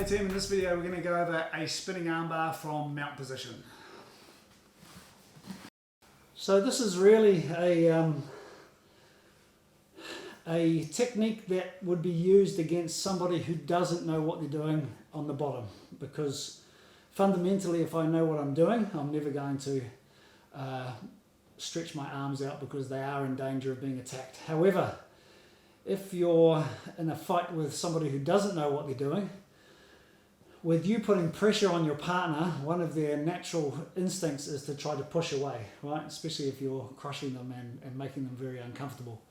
team. In this video we're going to go over a spinning armbar from mount position. So this is really a technique that would be used against somebody who doesn't know what they're doing on the bottom, because fundamentally if I know what I'm doing, I'm never going to stretch my arms out because they are in danger of being attacked. However, if you're in a fight with somebody who doesn't know what they're doing, with you putting pressure on your partner, one of their natural instincts is to try to push away, right? Especially if you're crushing them and making them very uncomfortable.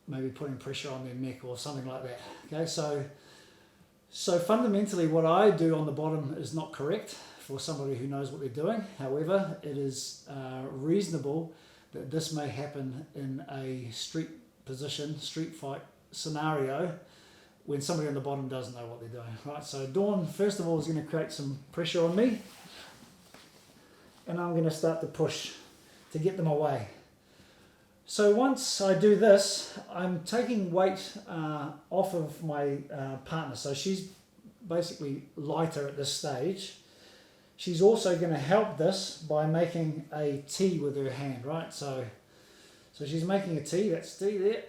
Maybe putting pressure on their neck or something like that. Okay, so fundamentally what I do on the bottom is not correct for somebody who knows what they're doing. However, it is reasonable that this may happen in a street position, street fight scenario, when somebody on the bottom doesn't know what they're doing, right? So Dawn, first of all, is going to create some pressure on me, and I'm going to start to push to get them away. So once I do this, I'm taking weight off of my partner. So she's basically lighter at this stage. She's also going to help this by making a T with her hand, right? So she's making a T, that's T there,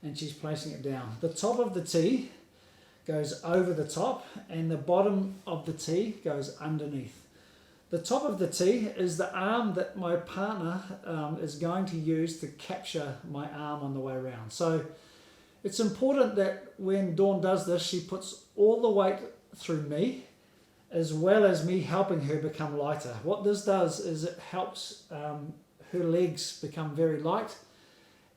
and she's placing it down. The top of the T goes over the top, and the bottom of the T goes underneath. The top of the T is the arm that my partner is going to use to capture my arm on the way around. So it's important that when Dawn does this, she puts all the weight through me, as well as me helping her become lighter. What this does is it helps her legs become very light,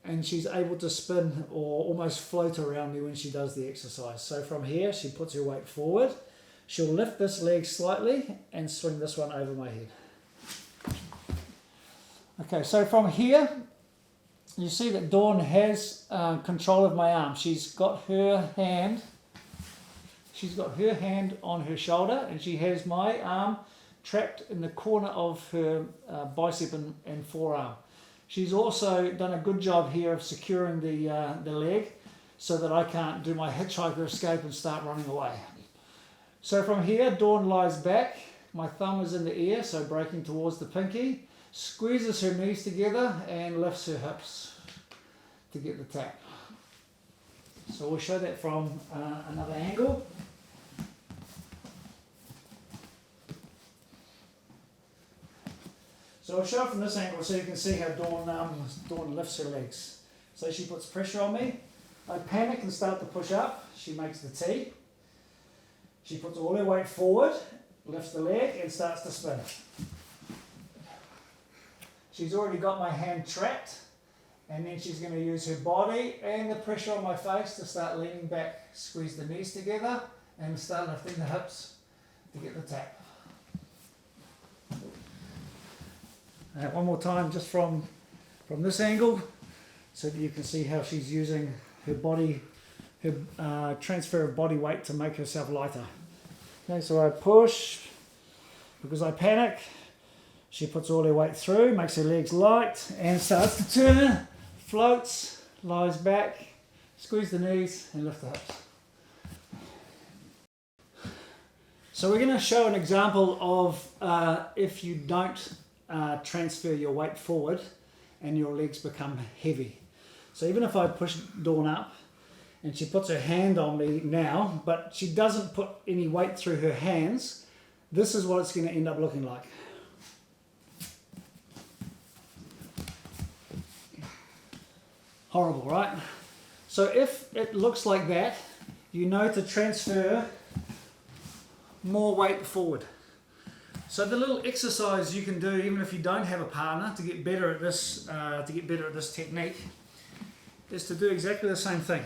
and she's able to spin or almost float around me when she does the exercise. So from here, she puts her weight forward. She'll lift this leg slightly and swing this one over my head. Okay, so from here, you see that Dawn has control of my arm. She's got her hand on her shoulder, and she has my arm trapped in the corner of her bicep and forearm. She's also done a good job here of securing the leg so that I can't do my hitchhiker escape and start running away. So from here, Dawn lies back, my thumb is in the air, so breaking towards the pinky, squeezes her knees together and lifts her hips to get the tap. So we'll show that from another angle. So I'll show it from this angle so you can see how Dawn lifts her legs. So she puts pressure on me. I panic and start to push up. She makes the T. She puts all her weight forward, lifts the leg and starts to spin. She's already got my hand trapped, and then she's going to use her body and the pressure on my face to start leaning back, squeeze the knees together and start lifting the hips to get the tap. One more time just from this angle so that you can see how she's using her body, her transfer of body weight to make herself lighter. Okay, so I push because I panic. She puts all her weight through, makes her legs light and starts to turn, floats, lies back, squeeze the knees and lift the hips. So we're going to show an example of if you don't transfer your weight forward and your legs become heavy. So even if I push Dawn up and she puts her hand on me now, but she doesn't put any weight through her hands, this is what it's going to end up looking like. Horrible, right? So if it looks like that, you know to transfer more weight forward. So the little exercise you can do, even if you don't have a partner, to get better at this technique, is to do exactly the same thing.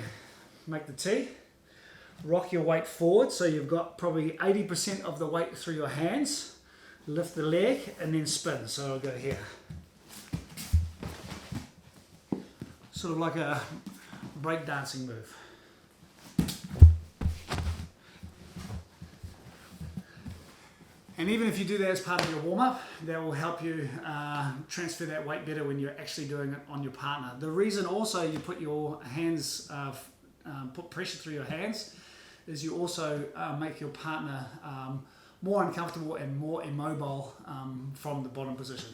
Make the T, rock your weight forward, so you've got probably 80% of the weight through your hands. Lift the leg and then spin. So I'll go here, sort of like a break dancing move. And even if you do that as part of your warm-up, that will help you transfer that weight better when you're actually doing it on your partner. The reason also you put your hands, put pressure through your hands, is you also make your partner more uncomfortable and more immobile from the bottom position.